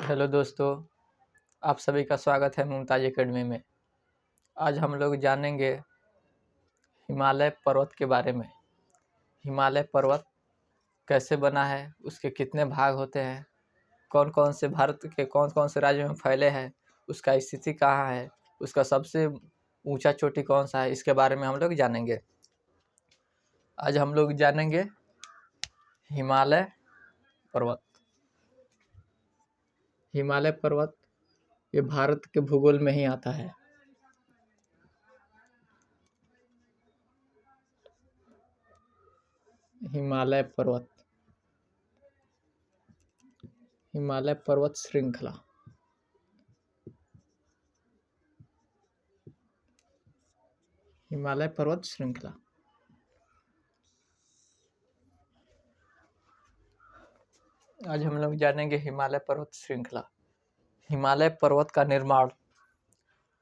Hello दोस्तों, आप सभी का स्वागत है मुमताज़ एकेडमी में। आज हम लोग जानेंगे हिमालय पर्वत के बारे में। हिमालय पर्वत कैसे बना है, उसके कितने भाग होते हैं, कौन कौन से भारत के कौन कौन से राज्यों में फैले हैं, उसका स्थिति कहाँ है, उसका सबसे ऊंचा चोटी कौन सा है, इसके बारे में हम लोग जानेंगे। आज हम लोग जानेंगे हिमालय पर्वत। हिमालय पर्वत ये भारत के भूगोल में ही आता है। हिमालय पर्वत, हिमालय पर्वत श्रृंखला। हिमालय पर्वत श्रृंखला आज हम लोग जानेंगे हिमालय पर्वत श्रृंखला। हिमालय पर्वत का निर्माण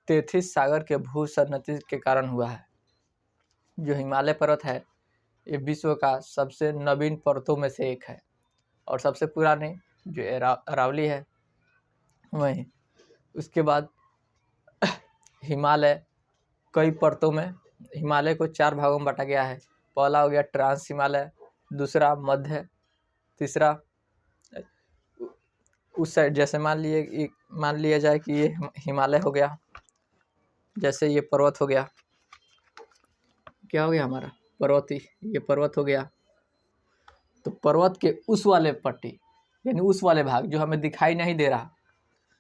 तेथिस सागर के भूसन्नति के कारण हुआ है। जो हिमालय पर्वत है ये विश्व का सबसे नवीन पर्वतों में से एक है और सबसे पुराने जो अरावली है वही। उसके बाद हिमालय कई परतों में, हिमालय को 4 भागों में बांटा गया है। पहला हो गया ट्रांस हिमालय, दूसरा मध्य, तीसरा उस साइड, जैसे मान लिया जाए कि ये हिमालय हो गया, जैसे ये पर्वत हो गया, क्या हो गया हमारा पर्वत ही, ये पर्वत हो गया। तो पर्वत के उस वाले पट्टी यानी उस वाले भाग जो हमें दिखाई नहीं दे रहा,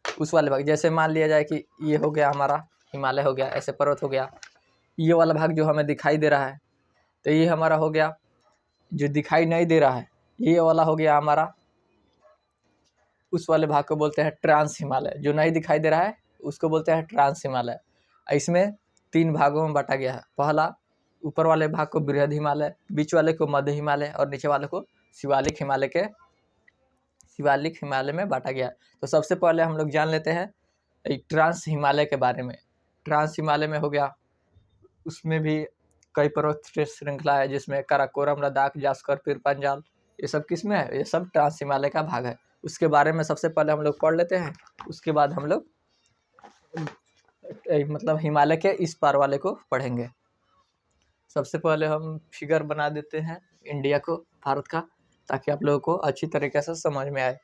उस वाले भाग, जैसे मान लिया जाए कि ये हो गया हमारा हिमालय हो गया, ऐसे पर्वत हो गया। ये वाला भाग जो हमें दिखाई दे रहा है तो ये हमारा हो गया। जो दिखाई नहीं दे रहा है ये वाला हो गया हमारा, उस वाले भाग को बोलते हैं ट्रांस हिमालय। जो नहीं दिखाई दे रहा है उसको बोलते हैं ट्रांस हिमालय। इसमें 3 भागों में बांटा गया है। पहला ऊपर वाले भाग को बृहद हिमालय, बीच वाले को मध्य हिमालय और नीचे वाले को शिवालिक हिमालय में बांटा गया। तो सबसे पहले हम लोग जान लेते हैं ट्रांस हिमालय के बारे में। ट्रांस हिमालय में हो गया, उसमें भी कई पर्वत श्रृंखला है जिसमें काराकोरम, लद्दाख, जास्कर, पीर पंजाल, ये सब किस में है? ये सब ट्रांस हिमालय का भाग है। उसके बारे में सबसे पहले हम लोग पढ़ लेते हैं, उसके बाद हम लोग मतलब हिमालय के इस पार वाले को पढ़ेंगे। सबसे पहले हम फिगर बना देते हैं इंडिया को, भारत का, ताकि आप लोगों को अच्छी तरीके से समझ में आए।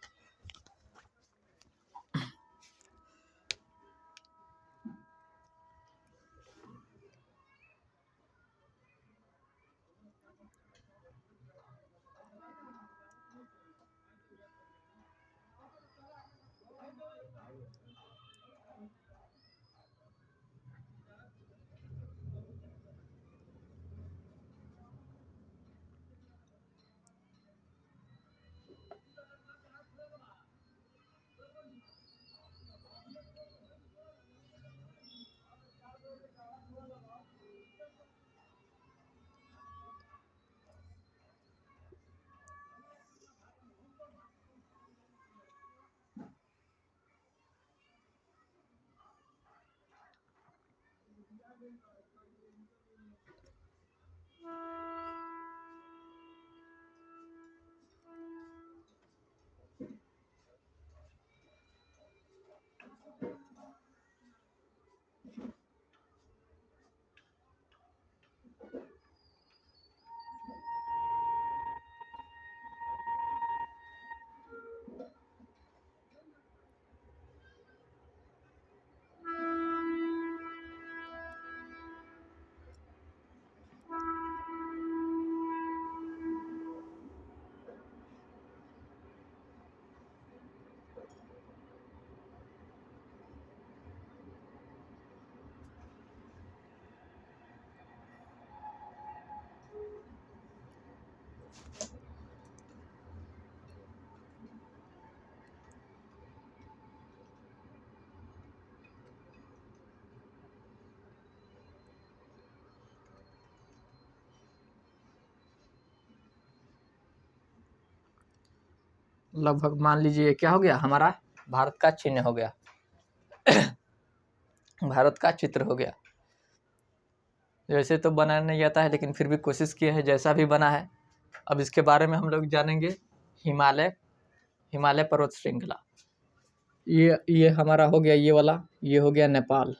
लगभग मान लीजिए क्या हो गया, हमारा भारत का चिन्ह हो गया भारत का चित्र हो गया। वैसे तो बनाना नहीं आता है लेकिन फिर भी कोशिश किए हैं, जैसा भी बना है। अब इसके बारे में हम लोग जानेंगे हिमालय पर्वत श्रृंखला। ये हमारा हो गया ये वाला, ये हो गया नेपाल,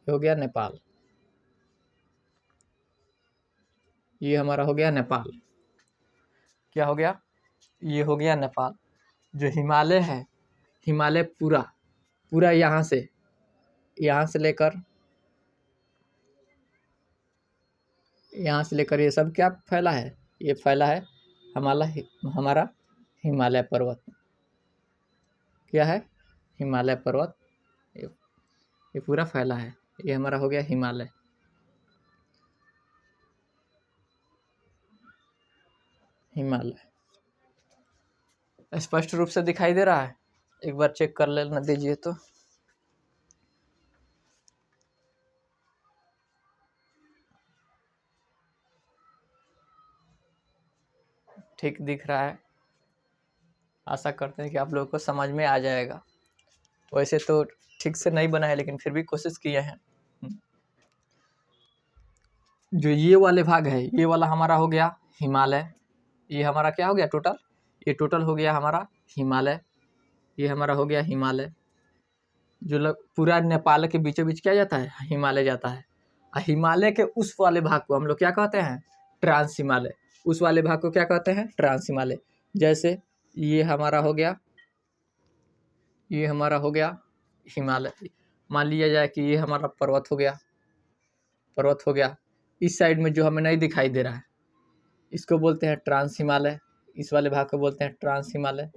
ये हो गया नेपाल, ये हमारा हो गया नेपाल। क्या हो गया? ये हो गया नेपाल। जो हिमालय है, हिमालय पूरा पूरा यहाँ से लेकर ये सब क्या फैला है? ये फैला है हमारा हिमालय पर्वत। क्या है? हिमालय पर्वत। ये पूरा फैला है, ये हमारा हो गया हिमालय। हिमालय स्पष्ट रूप से दिखाई दे रहा है? एक बार चेक कर लेना दीजिए तो। ठीक दिख रहा है। आशा करते हैं कि आप लोगों को समझ में आ जाएगा। वैसे तो ठीक से नहीं बना है, लेकिन फिर भी कोशिश किए हैं। जो ये वाले भाग है, ये वाला हमारा हो गया हिमालय। ये हमारा क्या हो गया टोटल? ये टोटल हो गया हमारा हिमालय। ये हमारा हो गया हिमालय। जो पूरा नेपाल के बीचों बीच क्या जाता है? हिमालय जाता है। हिमालय के उस वाले भाग को हम लोग क्या कहते हैं? ट्रांस हिमालय। उस वाले भाग को क्या कहते हैं? ट्रांस हिमालय। जैसे ये हमारा हो गया, ये हमारा हो गया हिमालय। मान लिया जाए कि ये हमारा पर्वत हो गया। इस साइड में जो हमें नहीं दिखाई दे रहा है, इसको बोलते हैं ट्रांस हिमालय। इस वाले भाग को बोलते हैं ट्रांस हिमालय।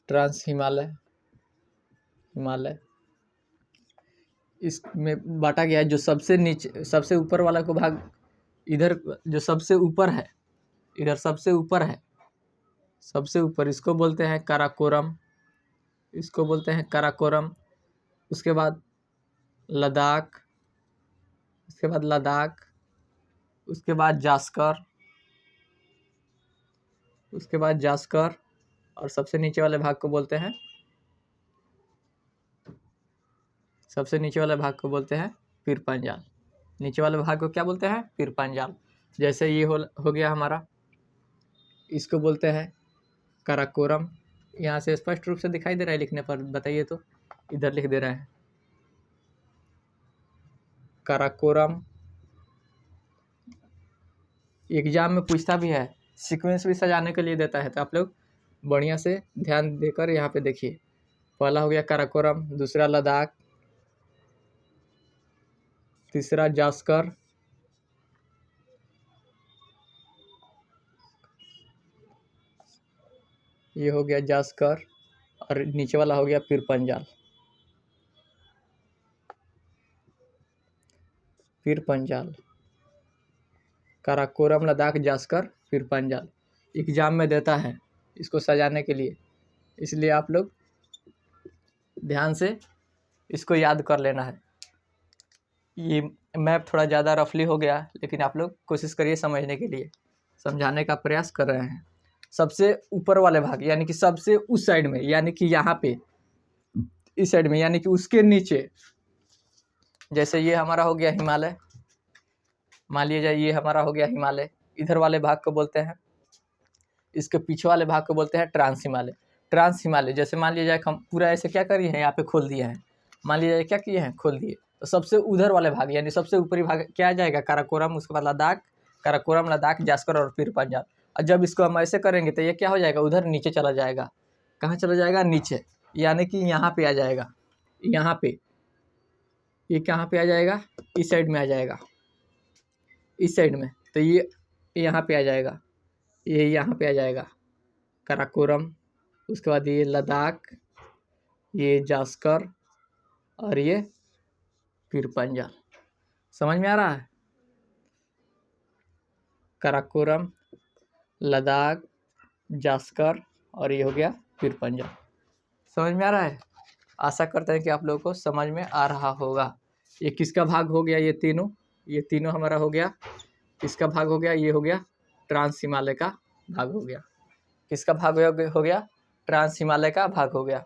ट्रांस हिमालय, हिमालय इसमें बांटा गया है। जो सबसे नीचे, सबसे ऊपर वाला को भाग, इधर जो सबसे ऊपर है, इधर सबसे ऊपर है, सबसे ऊपर, इसको बोलते हैं काराकोरम। इसको बोलते हैं काराकोरम। उसके बाद लद्दाख, उसके बाद लद्दाख, उसके बाद जास्कर, उसके बाद जास्कर, और सबसे नीचे वाले भाग को बोलते हैं, सबसे नीचे वाले भाग को बोलते हैं पीर पंजाल। नीचे वाले भाग को क्या बोलते हैं? पीर पंजाल। जैसे ये हो गया हमारा, इसको बोलते हैं काराकोरम। यहाँ से स्पष्ट रूप से दिखाई दे रहा है लिखने पर? बताइए तो। इधर लिख दे रहे हैं काराकोरम। एग्जाम में पूछता भी है, सीक्वेंस भी सजाने के लिए देता है, तो आप लोग बढ़िया से ध्यान देकर यहाँ पे देखिए। पहला हो गया काराकोरम, दूसरा लद्दाख, तीसरा जास्कर, ये हो गया जास्कर, और नीचे वाला हो गया पीर पंजाल। पीर पंजाल, काराकोरम, लद्दाख, जास्कर, पीर पंजाल। एग्जाम में देता है इसको सजाने के लिए, इसलिए आप लोग ध्यान से इसको याद कर लेना है। ये मैप थोड़ा ज़्यादा रफली हो गया, लेकिन आप लोग कोशिश करिए समझने के लिए, समझाने का प्रयास कर रहे हैं। सबसे ऊपर वाले भाग, यानी कि सबसे उस साइड में, यानी कि यहाँ पे इस साइड में, यानी कि उसके नीचे, जैसे ये हमारा हो गया हिमालय, मान लिया जाए ये हमारा हो गया हिमालय। इधर वाले भाग को बोलते हैं, इसके पीछे वाले भाग को बोलते हैं ट्रांस हिमालय। ट्रांस हिमालय, जैसे मान लिया जाए हम पूरा ऐसे क्या करिए हैं, यहाँ पे खोल दिए हैं, मान लिया जाए क्या किए हैं, खोल दिए, तो सबसे उधर वाले भाग, यानी सबसे ऊपरी भाग क्या आ जाएगा? काराकोरम, उसके बाद लद्दाख, काराकोरम, लद्दाख, जास्कर और पीर पंजाल। और जब इसको हम ऐसे करेंगे तो ये क्या हो जाएगा? उधर नीचे चला जाएगा। कहाँ चला जाएगा? नीचे, यानी कि यहाँ पे आ जाएगा। यहाँ पे ये कहाँ पे आ जाएगा? इस साइड में आ जाएगा, इस साइड में। तो ये यहाँ पे आ जाएगा, ये यहाँ पे आ जाएगा काराकोरम, उसके बाद ये लद्दाख, ये जास्कर, और ये पीर पंजाल। समझ में आ रहा है? काराकोरम, लद्दाख, जास्कर, और ये हो गया पीर पंजाल। समझ में आ रहा है? आशा करते हैं कि आप लोगों को समझ में आ रहा होगा। ये किसका भाग हो गया? ये तीनों हमारा हो गया, किसका भाग हो गया? ये हो गया ट्रांस हिमालय का भाग हो गया। किसका भाग हो गया? ट्रांस हिमालय का भाग हो गया।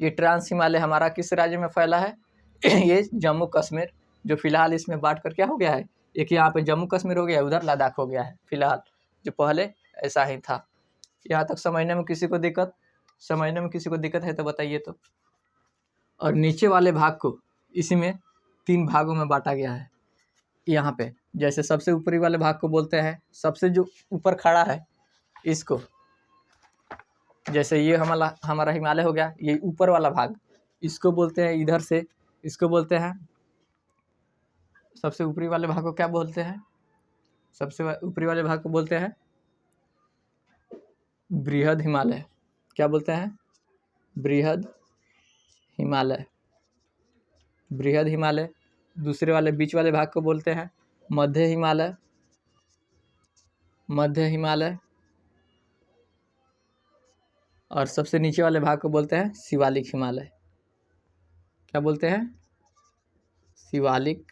ये ट्रांस हिमालय हमारा किस राज्य में फैला है? ये जम्मू कश्मीर, जो फिलहाल इसमें बांट कर क्या हो गया है, एक यहाँ पे जम्मू कश्मीर हो गया, उधर लद्दाख हो गया है फिलहाल, जो पहले ऐसा ही था। यहाँ तक समझने में किसी को दिक्कत? समझने में किसी को दिक्कत है तो बताइए तो। और नीचे वाले भाग को इसी में 3 भागों में बांटा गया है यहाँ पे। जैसे सबसे ऊपरी वाले भाग को बोलते हैं, सबसे जो ऊपर खड़ा है इसको, जैसे ये हमारा हिमालय हो गया, ये ऊपर वाला भाग, इसको बोलते हैं इधर से, इसको बोलते हैं, सबसे ऊपरी वाले भाग को क्या बोलते हैं, सबसे ऊपरी वाले भाग को बोलते हैं बृहद हिमालय। क्या बोलते हैं? बृहद हिमालय। बृहद हिमालय। दूसरे वाले बीच वाले भाग को बोलते हैं मध्य हिमालय। मध्य हिमालय। और सबसे नीचे वाले भाग को बोलते हैं शिवालिक हिमालय। क्या बोलते हैं? शिवालिक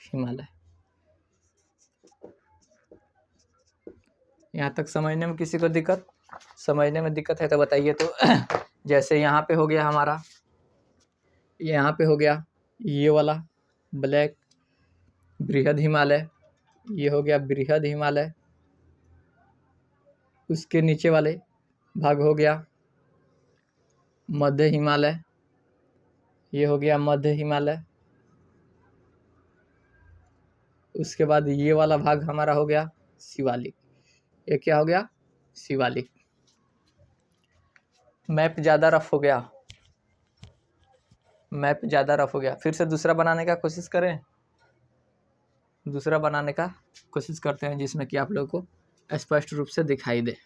हिमालय। यहाँ तक समझने में किसी को दिक्कत? समझने में दिक्कत है तो बताइए तो। जैसे यहाँ पे हो गया हमारा, यहाँ पे हो गया ये वाला ब्लैक बृहद हिमालय, ये हो गया बृहद हिमालय। उसके नीचे वाले भाग हो गया मध्य हिमालय, ये हो गया मध्य हिमालय। उसके बाद ये वाला भाग हमारा हो गया शिवालिक। ये क्या हो गया? शिवालिक। मैप ज़्यादा रफ हो गया, मैप ज़्यादा रफ हो गया। फिर से दूसरा बनाने का कोशिश करें, दूसरा बनाने का कोशिश करते हैं जिसमें कि आप लोगों को स्पष्ट रूप से दिखाई दे।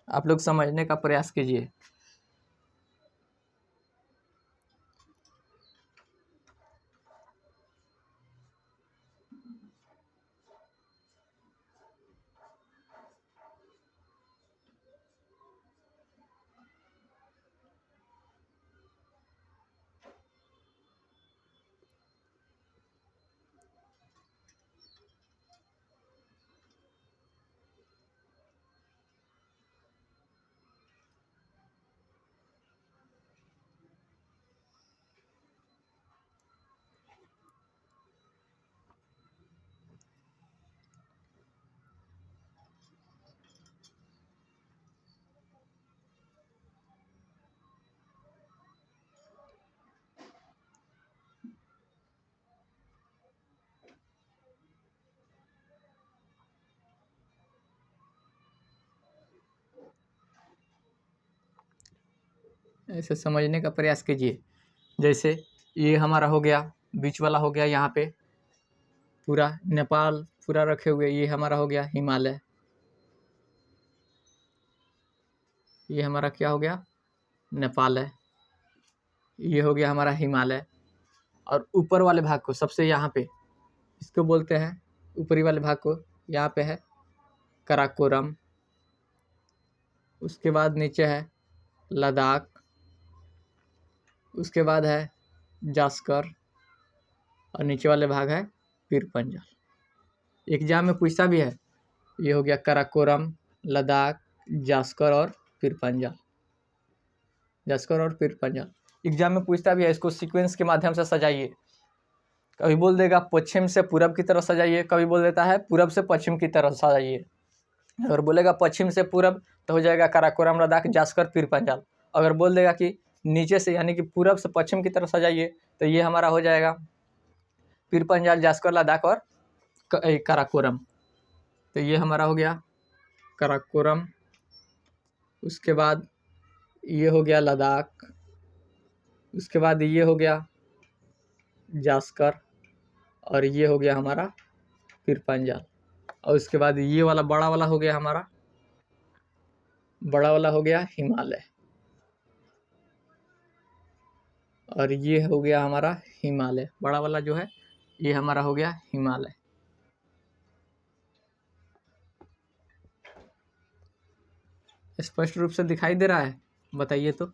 आप लोग समझने का प्रयास कीजिए। ऐसे समझने का प्रयास कीजिए। जैसे ये हमारा हो गया, बीच वाला हो गया, यहाँ पे पूरा नेपाल पूरा रखे हुए, ये हमारा हो गया हिमालय। ये हमारा क्या हो गया? नेपाल है। ये हो गया हमारा हिमालय। और ऊपर वाले भाग को सबसे यहाँ पे इसको बोलते हैं, ऊपरी वाले भाग को यहाँ पे है काराकोरम। उसके बाद नीचे है लद्दाख। उसके बाद है जास्कर। और नीचे वाले भाग है पीर पंजाल। एग्जाम में पूछता भी है। ये हो गया काराकोरम, लद्दाख, जास्कर और पीर पंजाल। जास्कर और पीर पंजाल एग्जाम में पूछता भी है। इसको सीक्वेंस के माध्यम से सजाइए। कभी बोल देगा पश्चिम से पूरब की तरफ सजाइए, कभी बोल देता है पूरब से पश्चिम की तरफ सजाइए। अगर बोलेगा पश्चिम से पूरब तो हो जाएगा काराकोरम, लद्दाख, जास्कर, पीर पंजाल। अगर बोल देगा कि नीचे से यानी कि पूरब से पश्चिम की तरफ सजाइए तो ये हमारा हो जाएगा पीर पंजाल, जास्कर, लद्दाख और काराकोरम। तो ये हमारा हो गया काराकोरम। उसके बाद ये हो गया लद्दाख। उसके बाद ये हो गया जास्कर। और ये हो गया हमारा पीर पंजाल। और उसके बाद ये वाला बड़ा वाला हो गया हमारा, बड़ा वाला हो गया हिमालय। और ये हो गया हमारा हिमालय, बड़ा वाला जो है ये हमारा हो गया हिमालय। स्पष्ट रूप से दिखाई दे रहा है? बताइए तो।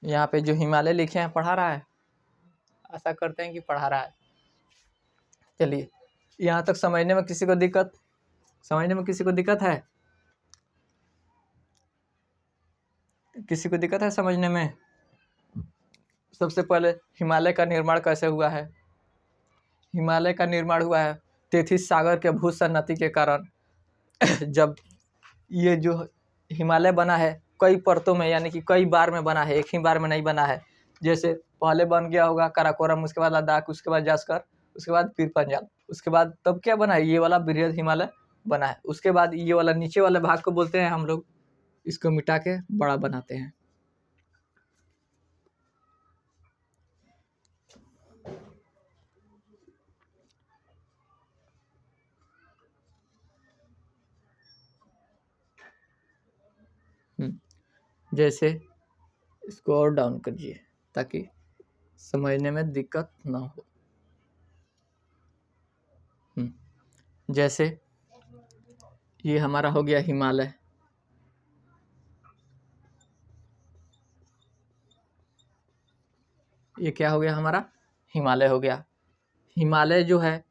यहाँ पे जो हिमालय लिखे हैं पढ़ा रहा है? आशा करते हैं कि पढ़ा रहा है। चलिए, यहाँ तक समझने में किसी को दिक्कत? समझने में किसी को दिक्कत है? किसी को दिक्कत है समझने में? सबसे पहले हिमालय का निर्माण कैसे हुआ है? हिमालय का निर्माण हुआ है तेथिस सागर के भूसन्नति के कारण जब ये जो हिमालय बना है कई परतों में, यानी कि कई बार में बना है, एक ही बार में नहीं बना है। जैसे पहले बन गया होगा काराकोरम, उसके बाद लद्दाख, उसके बाद जास्कर, उसके बाद फिर पंजाब, उसके बाद तब क्या बना है, ये वाला बृहद हिमालय बना है। उसके बाद ये वाला नीचे वाले भाग को बोलते हैं हम लोग, इसको मिटा के बड़ा बनाते हैं। जैसे इसको और डाउन करिए ताकि समझने में दिक्कत ना हो। जैसे ये हमारा हो गया हिमालय, ये क्या हो गया हमारा, हिमालय हो गया। हिमालय जो है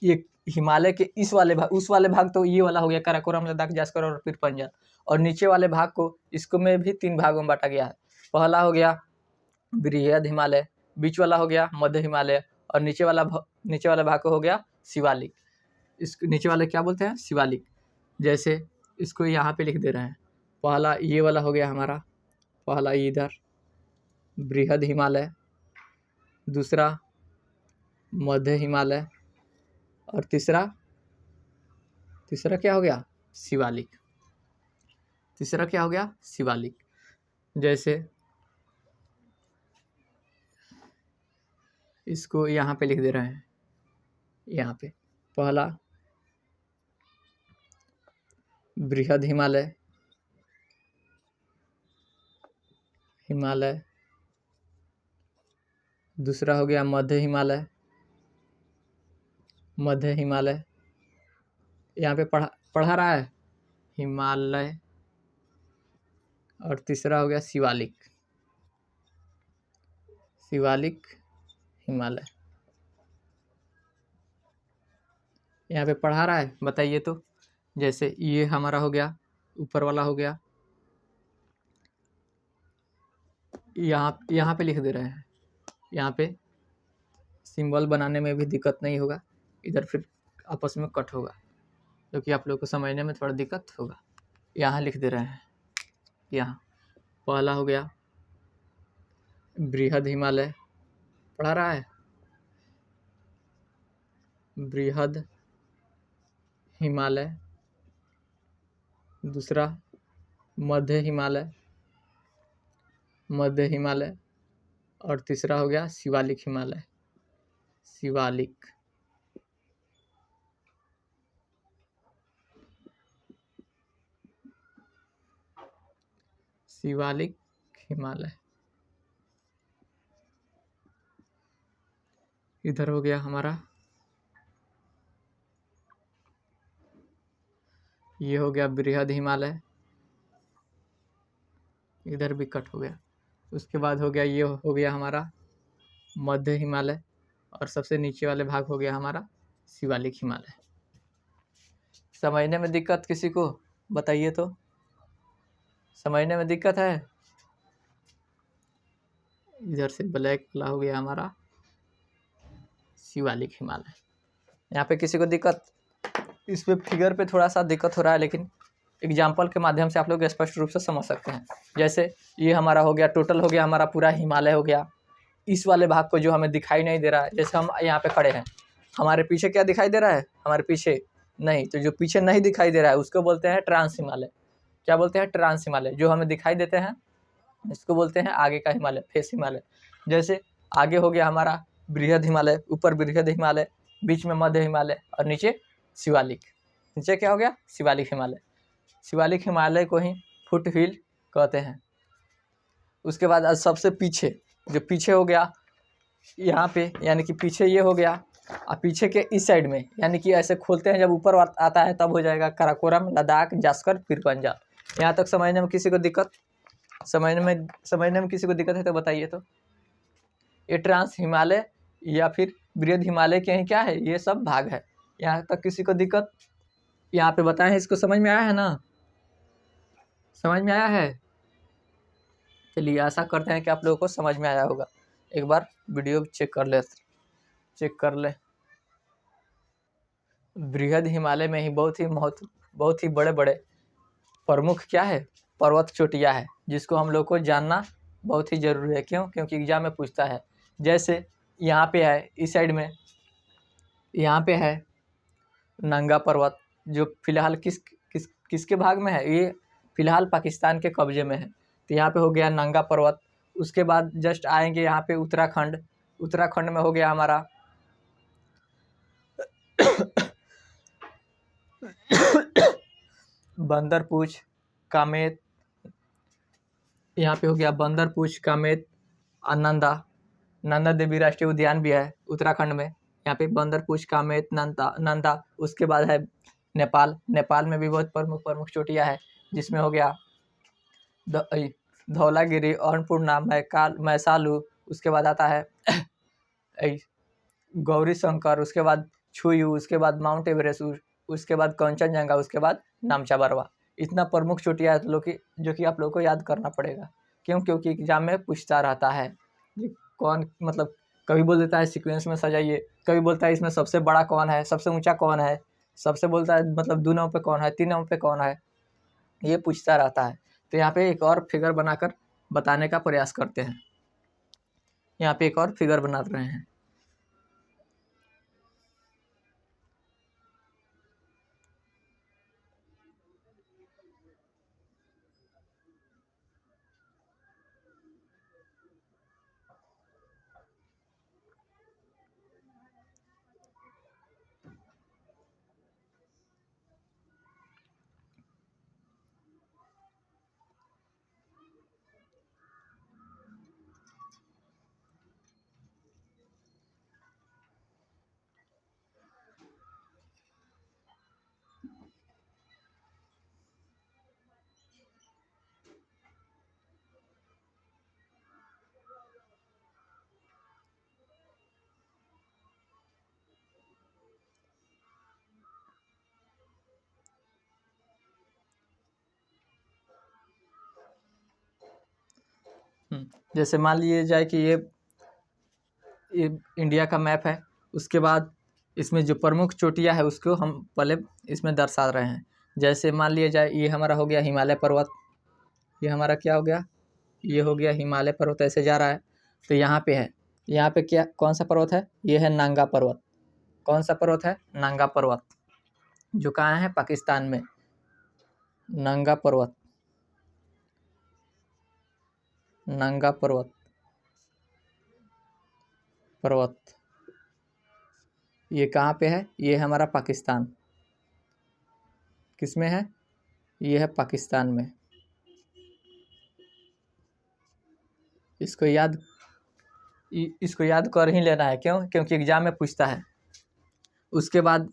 ये हिमालय के इस वाले भाग, उस वाले भाग तो ये वाला हो गया काराकोरम, लद्दाख, जास्कर और फिर पंजाब। और नीचे वाले भाग को इसको में भी 3 भागों में बांटा गया है। पहला हो गया बृहद हिमालय, बीच वाला हो गया मध्य हिमालय, और नीचे वाला भाग को हो गया शिवालिक। इस नीचे वाले क्या बोलते हैं, शिवालिक। जैसे इसको यहाँ पे लिख दे रहे हैं, पहला ये वाला हो गया हमारा, पहला इधर बृहद हिमालय, दूसरा मध्य हिमालय, और तीसरा क्या हो गया, शिवालिक। तीसरा क्या हो गया, शिवालिक। जैसे इसको यहाँ पे लिख दे रहे हैं, यहाँ पे पहला बृहद हिमालय, दूसरा हो गया मध्य हिमालय, यहाँ पे पढ़ा रहा है हिमालय, और तीसरा हो गया शिवालिक हिमालय। यहाँ पे पढ़ा रहा है, बताइए तो। जैसे ये हमारा हो गया, ऊपर वाला हो गया, यहाँ पे लिख दे रहे हैं, यहाँ पे सिंबल बनाने में भी दिक्कत नहीं होगा, इधर फिर आपस में कट होगा, क्योंकि आप लोग को समझने में थोड़ा दिक्कत होगा। यहाँ लिख दे रहे हैं, यहाँ पहला हो गया बृहद हिमालय, पढ़ा रहा है, बृहद हिमालय, दूसरा मध्य हिमालय, और तीसरा हो गया शिवालिक हिमालय, शिवालिक हिमालय। इधर हो गया हमारा, ये हो गया बृहद हिमालय, इधर भी कट हो गया। उसके बाद हो गया, ये हो गया हमारा मध्य हिमालय, और सबसे नीचे वाले भाग हो गया हमारा शिवालिक हिमालय। समझने में दिक्कत किसी को बताइए तो, समझने में दिक्कत है। इधर से ब्लैक वाला हो गया हमारा शिवालिक हिमालय। यहाँ पे किसी को दिक्कत, इस पे फिगर पे थोड़ा सा दिक्कत हो रहा है, लेकिन एग्जाम्पल के माध्यम से आप लोग स्पष्ट रूप से समझ सकते हैं। जैसे ये हमारा हो गया, टोटल हो गया हमारा पूरा हिमालय हो गया। इस वाले भाग को जो हमें दिखाई नहीं दे रहा है, जैसे हम यहाँ पे खड़े हैं, हमारे पीछे क्या दिखाई दे रहा है, हमारे पीछे नहीं, तो जो पीछे नहीं दिखाई दे रहा है उसको बोलते हैं ट्रांस हिमालय। क्या बोलते हैं, ट्रांस हिमालय। जो हमें दिखाई देते हैं इसको बोलते हैं आगे का हिमालय, फेस हिमालय। जैसे आगे हो गया हमारा बृहद हिमालय, ऊपर बृहद हिमालय, बीच में मध्य हिमालय, और नीचे शिवालिक। नीचे क्या हो गया, शिवालिक हिमालय। शिवालिक हिमालय को ही फुट हिल कहते हैं। उसके बाद आज सबसे पीछे, जो पीछे हो गया यहाँ पे, यानी कि पीछे ये हो गया, और पीछे के इस साइड में, यानी कि ऐसे खोलते हैं जब ऊपर आता है तब हो जाएगा काराकोरम, लद्दाख, जास्कर, फिर पंजाब। यहाँ तक समझने में किसी को दिक्कत, समझने में किसी को दिक्कत है तो बताइए तो। ये ट्रांस हिमालय या फिर बृहद हिमालय के ही क्या है, ये सब भाग है। यहाँ तक किसी को दिक्कत, यहाँ पे बताएं, इसको समझ में आया है ना, समझ में आया है। चलिए आशा करते हैं कि आप लोगों को समझ में आया होगा। एक बार वीडियो चेक कर ले। बृहद हिमालय में ही बहुत ही बड़े बड़े प्रमुख क्या है, पर्वत चोटियाँ है, जिसको हम लोग को जानना बहुत ही ज़रूरी है। क्यों? क्योंकि एग्जाम में पूछता है। जैसे यहाँ पे है, इस साइड में यहाँ पे है नंगा पर्वत, जो फिलहाल किसके भाग में है, ये फिलहाल पाकिस्तान के कब्जे में है। तो यहाँ पे हो गया नंगा पर्वत। उसके बाद जस्ट आएंगे यहाँ पे उत्तराखंड। उत्तराखंड में हो गया हमारा बंदरपूछ, कामेत। यहाँ पे हो गया बंदरपूछ, कामेत, नंदा। नंदा देवी राष्ट्रीय उद्यान भी है उत्तराखंड में। यहाँ पे बंदरपूछ, कामेत, नंदा। उसके बाद है नेपाल। नेपाल में भी बहुत प्रमुख चोटियाँ है, जिसमें हो गया धौलागिरी, अन्नपूर्णा, मैसालू। उसके बाद आता है गौरी शंकर। उसके बाद छुयू। उसके बाद माउंट एवरेस्ट। उसके बाद कंचनजंगा। उसके बाद नामचा बरवा। इतना प्रमुख चोटियाँ है जो कि आप लोग को याद करना पड़ेगा। क्यों? क्योंकि एग्जाम में पूछता रहता है। ये कौन, मतलब कभी बोल देता है सीक्वेंस में सजाइए, कभी बोलता है इसमें सबसे बड़ा कौन है, सबसे ऊंचा कौन है, सबसे बोलता है मतलब 2 नाव पे कौन है, 3 नाव पे कौन है, ये पूछता रहता है। तो यहाँ पे एक और फिगर बनाकर बताने का प्रयास करते हैं। यहाँ पे एक और फिगर बना रहे हैं। जैसे मान लीजिए जाए कि ये इंडिया का मैप है। उसके बाद इसमें जो प्रमुख चोटियाँ है उसको हम पहले इसमें दर्शा रहे हैं। जैसे मान लिया जाए ये हमारा हो गया हिमालय पर्वत। ये हमारा क्या हो गया, ये हो गया हिमालय पर्वत, ऐसे जा रहा है। तो यहाँ पे है, यहाँ पे क्या, कौन सा पर्वत है, ये है नांगा पर्वत। कौन सा पर्वत है, नांगा पर्वत, जो कहाँ है, पाकिस्तान में। नांगा पर्वत, नांगा पर्वत ये कहाँ पे है, ये हमारा पाकिस्तान। किस में है, ये है पाकिस्तान में। इसको याद कर ही लेना है। क्यों? क्योंकि एग्जाम में पूछता है। उसके बाद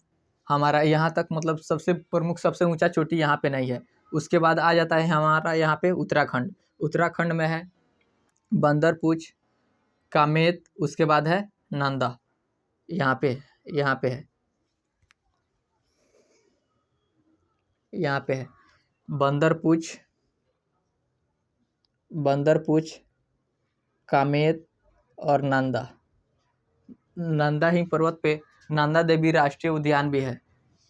हमारा यहाँ तक मतलब सबसे प्रमुख, सबसे ऊंचा चोटी यहाँ पे नहीं है। उसके बाद आ जाता है हमारा यहाँ पे उत्तराखंड। उत्तराखंड में है बंदरपूछ, कामेत। उसके बाद है नंदा। यहाँ पे है, यहाँ पे है बंदरपूछ, कामेत और नंदा। नंदा ही पर्वत पे नंदा देवी राष्ट्रीय उद्यान भी है।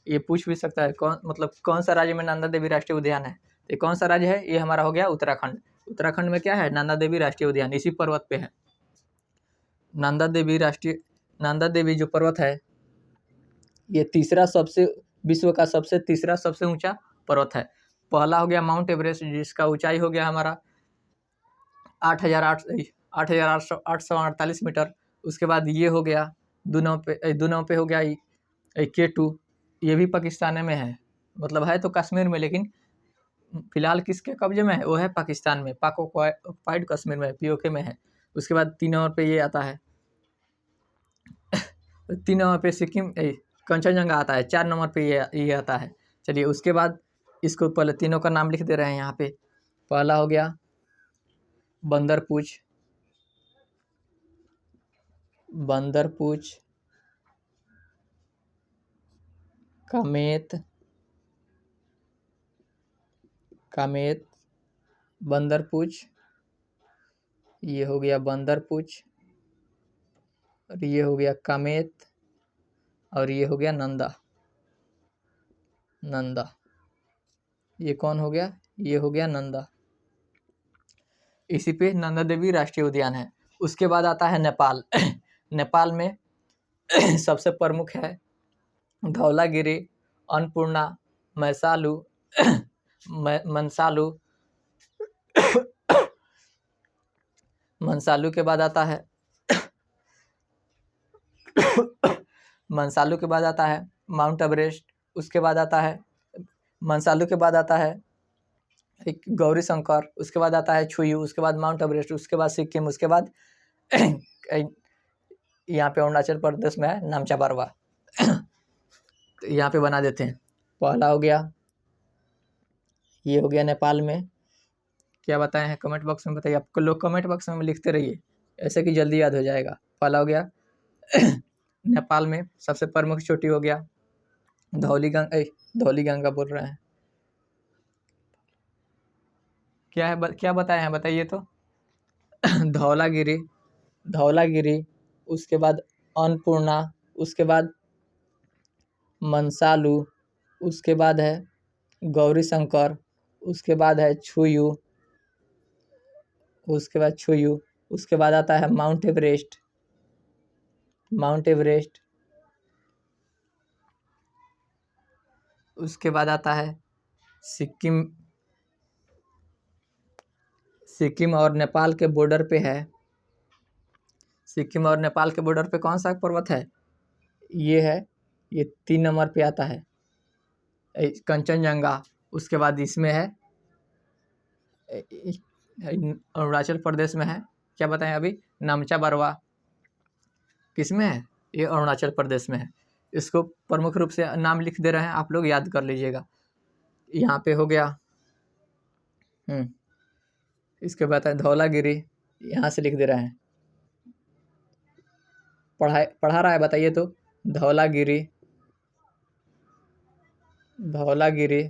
ये पूछ भी सकता है कौन सा राज्य में नंदा देवी राष्ट्रीय उद्यान है। तो ये कौन सा राज्य है, ये हमारा हो गया उत्तराखंड। उत्तराखंड में क्या है, नंदा देवी राष्ट्रीय उद्यान, इसी पर्वत पे है नंदा देवी जो पर्वत है, ये विश्व का तीसरा सबसे ऊंचा पर्वत है। पहला हो गया माउंट एवरेस्ट, जिसका ऊंचाई हो गया हमारा 8,848 मीटर। उसके बाद ये हो गया दो नाव पे हो गया K2। ये भी पाकिस्तान में है, मतलब है तो कश्मीर में, लेकिन फिलहाल किसके कब्जे में है, वो है पाकिस्तान में, पाक ऑक्युपाइड कश्मीर में, POK में है। उसके बाद 3 नंबर पे ये आता है 3 नंबर पे सिक्किम कंचनजंगा आता है। 4 नंबर पे ये आता है। चलिए, उसके बाद इसको पहले तीनों का नाम लिख दे रहे हैं यहाँ पे। पहला हो गया बंदरपूछ, कामेत, बंदरपूछ, ये हो गया बंदरपूछ, और ये हो गया कामेत, और ये हो गया नंदा। नंदा। ये कौन हो गया? ये हो गया नंदा। इसी पे नंदा देवी राष्ट्रीय उद्यान है। उसके बाद आता है नेपाल। नेपाल में सबसे प्रमुख है धौलागिरी, अन्नपूर्णा, मैसालू, मंसालू। मंसालू के बाद आता है मंसालू के बाद आता है माउंट एवरेस्ट। उसके बाद आता है मंसालू के बाद आता है एक गौरी शंकर। उसके बाद आता है छुयू। उसके बाद माउंट एवरेस्ट। उसके बाद सिक्किम। उसके बाद यहाँ पे अरुणाचल प्रदेश में है नामचा बारवा। तो यहाँ पे बना देते हैं। पहला हो गया, ये हो गया नेपाल में। क्या बताए हैं कमेंट बॉक्स में बताइए। आपको लोग कमेंट बॉक्स में लिखते रहिए, ऐसे कि जल्दी याद हो जाएगा। पहला हो गया नेपाल में सबसे प्रमुख चोटी हो गया धौली गंगा बोल रहे हैं। क्या है क्या बताए हैं बताइए तो। धौलागिरी, धौलागिरी। उसके बाद अन्नपूर्णा। उसके बाद मंसालू। उसके बाद है गौरी शंकर। उसके बाद है छुयू। उसके बाद छुयू। उसके बाद आता है माउंट एवरेस्ट। Mount Everest. उसके बाद आता है सिक्किम। सिक्किम और नेपाल के बॉर्डर पे है। सिक्किम और नेपाल के बॉर्डर पे कौन सा पर्वत है? ये है, ये 3 नंबर पे आता है कंचनजंगा। उसके बाद इसमें है अरुणाचल प्रदेश में है। क्या बताएं अभी? नामचा बरवा। किस में है? ये अरुणाचल प्रदेश में है। इसको प्रमुख रूप से नाम लिख दे रहे हैं, आप लोग याद कर लीजिएगा। यहाँ पे हो गया इसके बाद है धौलागिरी, यहाँ से लिख दे रहे हैं। पढ़ा रहा है बताइए तो। धौलागिरी, धौलागिरी।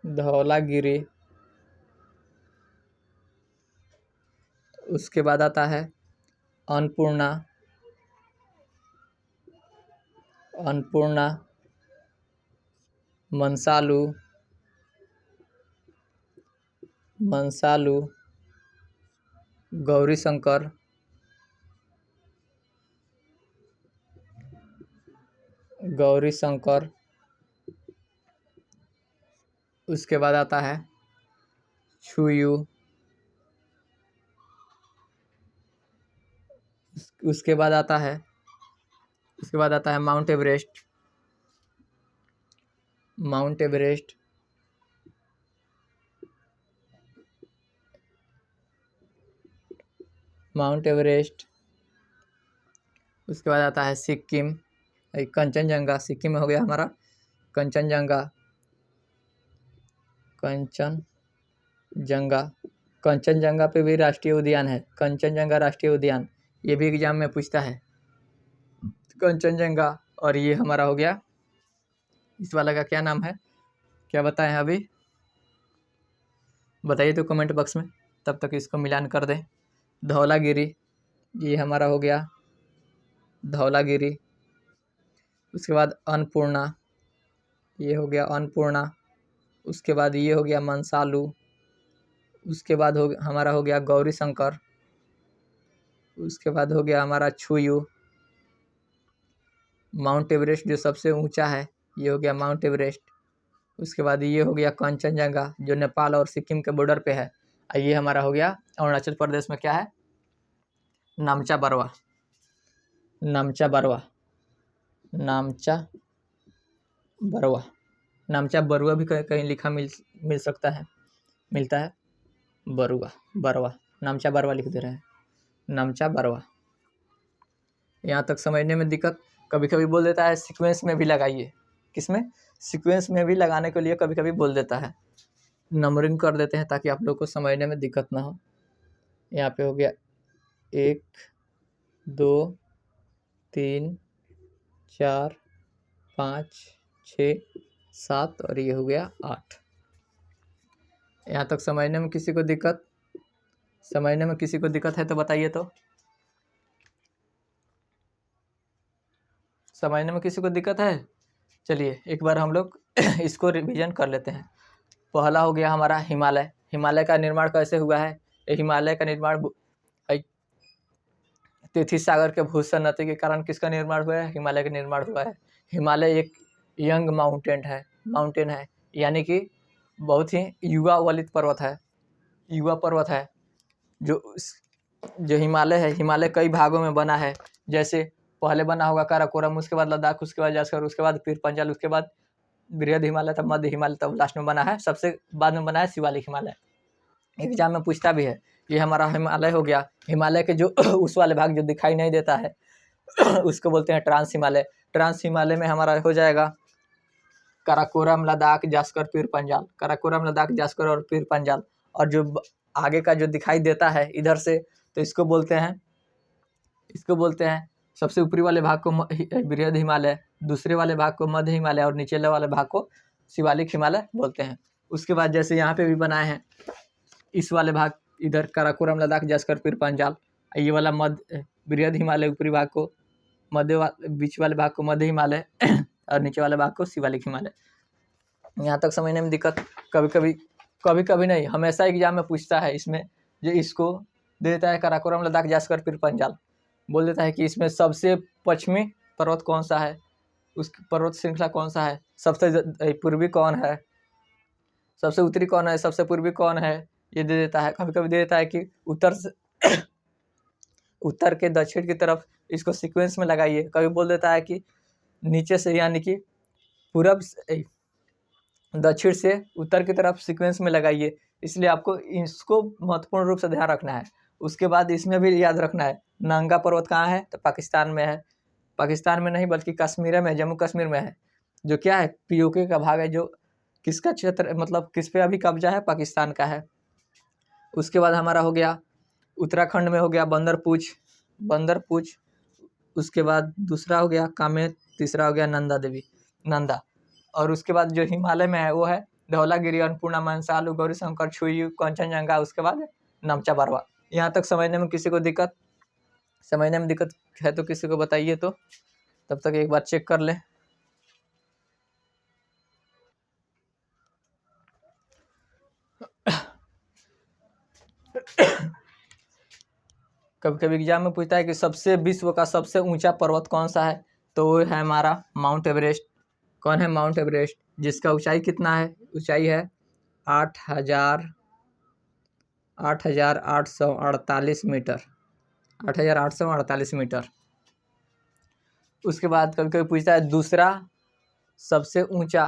धौलागिरी। उसके बाद आता है अन्नपूर्णा। अन्नपूर्णा, मंसालू, मंसालू, गौरी शंकर, गौरी शंकर। उसके बाद आता है छुयू। उसके बाद आता है mount Everest. Mount Everest. Mount Everest. उसके बाद आता है सिक्किम, कंचनजंगा। सिक्किम में हो गया हमारा कंचनजंगा। कंचनजंगा, कंचनजंगा पे भी राष्ट्रीय उद्यान है। कंचनजंगा राष्ट्रीय उद्यान, ये भी एग्जाम में पूछता है कंचनजंगा। और ये हमारा हो गया, इस वाला का क्या नाम है, क्या बताएं अभी बताइए तो कमेंट बॉक्स में, तब तक इसको मिलान कर दें। धौलागिरी, ये हमारा हो गया धौलागिरी। उसके बाद अन्नपूर्णा, ये हो गया अन्नपूर्णा। उसके बाद ये हो गया मंसालू। उसके बाद हमारा हो गया गौरी शंकर। उसके बाद हो गया हमारा छुयू। माउंट एवरेस्ट जो सबसे ऊंचा है, ये हो गया माउंट एवरेस्ट। उसके बाद ये हो गया कंचनजंगा जो नेपाल और सिक्किम के बॉर्डर पे है। ये हमारा हो गया अरुणाचल प्रदेश में क्या है, नामचा बरवा। नामचा बरवा, नामचा बरवा। नामचा बरुआ भी कहीं लिखा मिल सकता है, मिलता है बरुआ, बरवा। नामचा बरवा लिख दे रहे हैं, नामचा बरवा। यहाँ तक समझने में दिक्कत, कभी कभी बोल देता है सीक्वेंस में भी लगाइए। किसमें? सीक्वेंस में भी लगाने के लिए कभी कभी बोल देता है। नंबरिंग कर देते हैं ताकि आप लोग को समझने में दिक्कत ना हो। यहाँ पे हो गया 1 2 3 4 5 6 7 और ये हो गया 8। यहाँ तक समझने में किसी को दिक्कत? समझने में किसी को दिक्कत है तो बताइए। तो समझने में किसी को दिक्कत है? चलिए एक बार हम लोग इसको रिवीजन कर लेते हैं। पहला हो गया हमारा हिमालय। हिमालय का निर्माण कैसे हुआ है? हिमालय का निर्माण तिथि सागर के भूसन्नति के कारण किसका निर्माण हुआ है? हिमालय का निर्माण हुआ है। हिमालय एक यंग माउंटेन है, यानी कि बहुत ही युवा वलित पर्वत है, युवा पर्वत है। जो हिमालय है, हिमालय कई भागों में बना है। जैसे पहले बना होगा काराकोरम, उसके बाद लद्दाख, उसके बाद जास्कर, उसके बाद फिर पंजाल, उसके बाद बृहद हिमालय, तब मध्य हिमालय, तब लास्ट में बना है, सबसे बाद में बना है शिवालिक हिमालय। एग्जाम में पूछता भी है। ये हमारा हिमालय हो गया। हिमालय के जो उस वाले भाग जो दिखाई नहीं देता है उसको बोलते हैं ट्रांस हिमालय। ट्रांस हिमालय में हमारा हो जाएगा काराकोरम, लद्दाख, जास्कर, पीर पंजाल। काराकोरम, लद्दाख, जास्कर और पीर पंजाल। और जो आगे का जो दिखाई देता है इधर से, तो इसको बोलते हैं सबसे ऊपरी वाले भाग को बृहद हिमालय, दूसरे वाले भाग को मध्य हिमालय और नीचे वाले भाग को शिवालिक हिमालय बोलते हैं। उसके बाद जैसे यहाँ पे भी बनाए हैं, इस वाले भाग इधर काराकोरम, लद्दाख, जास्कर, पीर पंजाल, ये वाला मध्य बृहद हिमालय, ऊपरी भाग को बीच वाले भाग को मध्य हिमालय और नीचे वाले भाग को शिवालिक हिमालय। यहाँ तक समझने में दिक्कत? कभी कभी नहीं, हमेशा एग्जाम में पूछता है। इसमें जो इसको दे देता है काराकोरम, लद्दाख, जास्कर, पीर पंजाल, बोल देता है कि इसमें सबसे पश्चिमी पर्वत कौन सा है, उस पर्वत श्रृंखला कौन सा है, सबसे पूर्वी कौन है, सबसे उत्तरी कौन है, सबसे पूर्वी कौन है, ये दे देता है। कभी कभी दे देता है कि उत्तर के दक्षिण की तरफ इसको सीक्वेंस में लगाइए। कभी बोल देता है कि नीचे से, यानी कि पूरब दक्षिण से उत्तर की तरफ सीक्वेंस में लगाइए। इसलिए आपको इसको महत्वपूर्ण रूप से ध्यान रखना है। उसके बाद इसमें भी याद रखना है नंगा पर्वत कहाँ है, तो पाकिस्तान में है। पाकिस्तान में नहीं बल्कि कश्मीर में, जम्मू कश्मीर में है, जो क्या है पीओके का भाग है, जो किसका क्षेत्र, मतलब किस पे अभी कब्जा है, पाकिस्तान का है। उसके बाद हमारा हो गया उत्तराखंड में हो गया बंदरपूछ। उसके बाद दूसरा हो गया कामेत, तीसरा हो गया नंदा। और उसके बाद जो हिमालय में है वो है धौलागिरी, अन्नपूर्णा, मनसालू, गौरीशंकर, छुयू, कंचनजंगा, उसके बाद नमचा बारवा। यहाँ तक समझने में किसी को दिक्कत है तो किसी को बताइए। तो तब तक एक बार चेक कर लें। कभी कभी एग्जाम में पूछता है कि विश्व का सबसे ऊंचा पर्वत कौन सा है, तो वो है हमारा माउंट एवरेस्ट। कौन है? माउंट एवरेस्ट, जिसका ऊंचाई कितना है? ऊंचाई है 8,848 मीटर, 8,848 मीटर। उसके बाद कभी कभी पूछता है दूसरा सबसे ऊंचा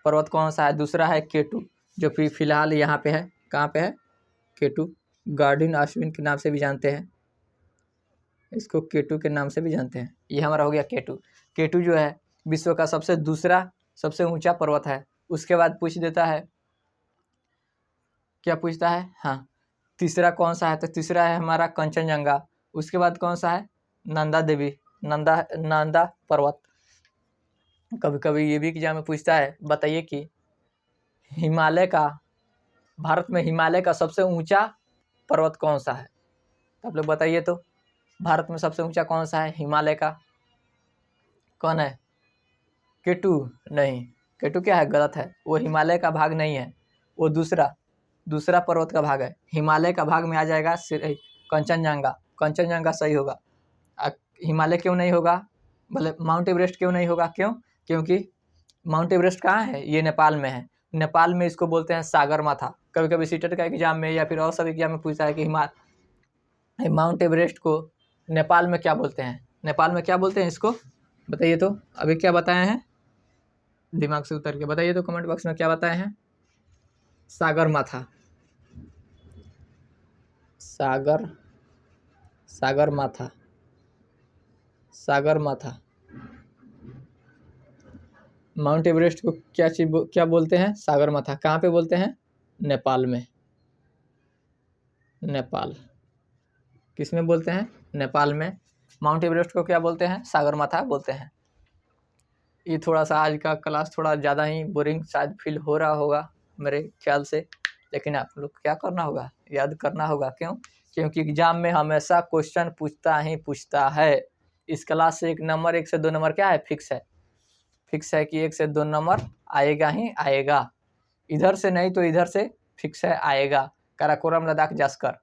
पर्वत कौन सा है? दूसरा है केटू, जो फिलहाल यहाँ पे है। कहाँ पे है? केटू। गार्डिन अश्विन के नाम से भी जानते हैं इसको, केटू के नाम से भी जानते हैं। ये हमारा हो गया केटू। केटू जो है विश्व का दूसरा सबसे ऊंचा पर्वत है। उसके बाद पूछ देता है, क्या पूछता है? हाँ, तीसरा कौन सा है? तो तीसरा है हमारा कंचनजंगा। उसके बाद कौन सा है? नंदा पर्वत। कभी कभी ये भी एग्जाम में पूछता है, बताइए कि भारत में हिमालय का सबसे ऊंचा पर्वत कौन सा है? आप लोग बताइए। तो भारत में सबसे ऊंचा कौन सा है हिमालय का? कौन है? केटू नहीं, केटू क्या है? गलत है, वो हिमालय का भाग नहीं है, वो दूसरा पर्वत का भाग है। हिमालय का भाग में आ जाएगा कंचनजंगा सही होगा। हिमालय क्यों नहीं होगा? भले माउंट एवरेस्ट क्यों नहीं होगा? क्योंकि माउंट एवरेस्ट कहाँ है? ये नेपाल में है। नेपाल में इसको बोलते हैं सागरमाथा। कभी कभी सीटेट का एग्जाम में या फिर और सब एग्जाम में पूछता है कि माउंट एवरेस्ट को नेपाल में क्या बोलते हैं? नेपाल में क्या बोलते हैं इसको? बताइए। तो अभी क्या बताए हैं? दिमाग से उतर के बताइए तो कमेंट बॉक्स में क्या बताए हैं? सागरमाथा। सागरमाथा। माउंट एवरेस्ट को क्या बोलते हैं? सागरमाथा। कहाँ पे बोलते हैं? नेपाल में। नेपाल किस में बोलते हैं? नेपाल में। माउंट एवरेस्ट को क्या बोलते हैं? सागरमाथा बोलते हैं। ये थोड़ा सा आज का क्लास थोड़ा ज़्यादा ही बोरिंग शायद फील हो रहा होगा मेरे ख्याल से। लेकिन आप लोग क्या करना होगा, याद करना होगा। क्यों? क्योंकि एग्जाम में हमेशा क्वेश्चन पूछता ही पूछता है। इस क्लास से 1 नंबर 1 से 2 नंबर क्या है, फिक्स है। फिक्स है कि 1 से 2 नंबर आएगा ही आएगा, इधर से नहीं तो इधर से फिक्स है आएगा। काराकोरम, लद्दाख, जास्कर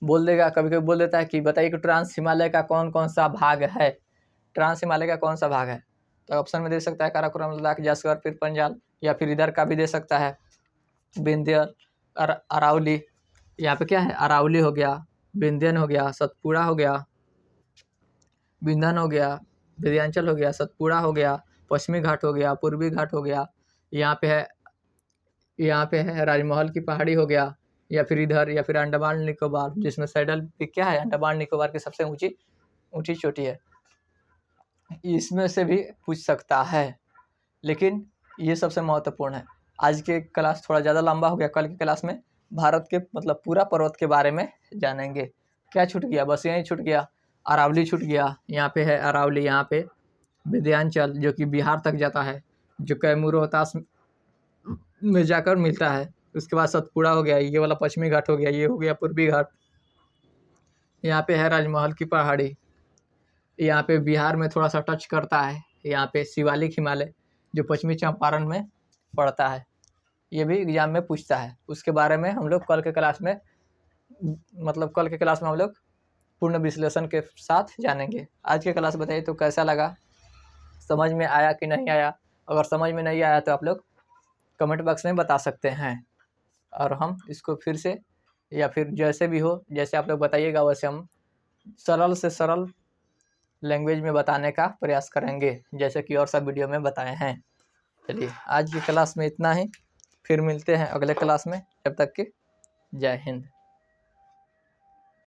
बोल देगा, कभी कभी बोल देता है कि बताइए कि ट्रांस हिमालय का कौन कौन सा भाग है, ट्रांस हिमालय का कौन सा भाग है। तो ऑप्शन में दे सकता है काराकोरम, लद्दाख, जास्कर, फिर पंजाल, या फिर इधर का भी दे सकता है विंध्य, अरावली। यहाँ पे क्या है, अरावली हो गया, विंध्यन हो गया, सतपुड़ा हो गया, विंध्यन हो गया, विंध्याचल हो गया, सतपुड़ा हो गया, पश्चिमी घाट हो गया, पूर्वी घाट हो गया, यहाँ पे है राजमहल की पहाड़ी हो गया, या फिर इधर, या फिर अंडमान निकोबार, जिसमें सैडल पिक क्या है, अंडमान निकोबार की सबसे ऊंची चोटी है। इसमें से भी पूछ सकता है, लेकिन ये सबसे महत्वपूर्ण है। आज के क्लास थोड़ा ज़्यादा लंबा हो गया, कल की क्लास में भारत के मतलब पूरा पर्वत के बारे में जानेंगे। क्या छूट गया, बस यही छूट गया, अरावली छूट गया। यहाँ पे है अरावली, यहाँ पे विंध्याचल जो कि बिहार तक जाता है, जो कैमूर रोहतास में जाकर मिलता है। उसके बाद सतपुड़ा हो गया, ये वाला पश्चिमी घाट हो गया, ये हो गया पूर्वी घाट। यहाँ पे है राजमहल की पहाड़ी, यहाँ पे बिहार में थोड़ा सा टच करता है। यहाँ पे शिवालिक हिमालय जो पश्चिमी चंपारण में पड़ता है, ये भी एग्जाम में पूछता है। उसके बारे में हम लोग कल के क्लास में हम लोग पूर्ण विश्लेषण के साथ जानेंगे। आज के क्लास बताइए तो कैसा लगा, समझ में आया कि नहीं आया। अगर समझ में नहीं आया तो आप लोग कमेंट बॉक्स में बता सकते हैं, और हम इसको फिर से या फिर जैसे भी हो, जैसे आप लोग बताइएगा वैसे हम सरल से सरल लैंग्वेज में बताने का प्रयास करेंगे, जैसे कि और सब वीडियो में बताए हैं। चलिए आज की क्लास में इतना ही, फिर मिलते हैं अगले क्लास में, जब तक कि जय हिंद।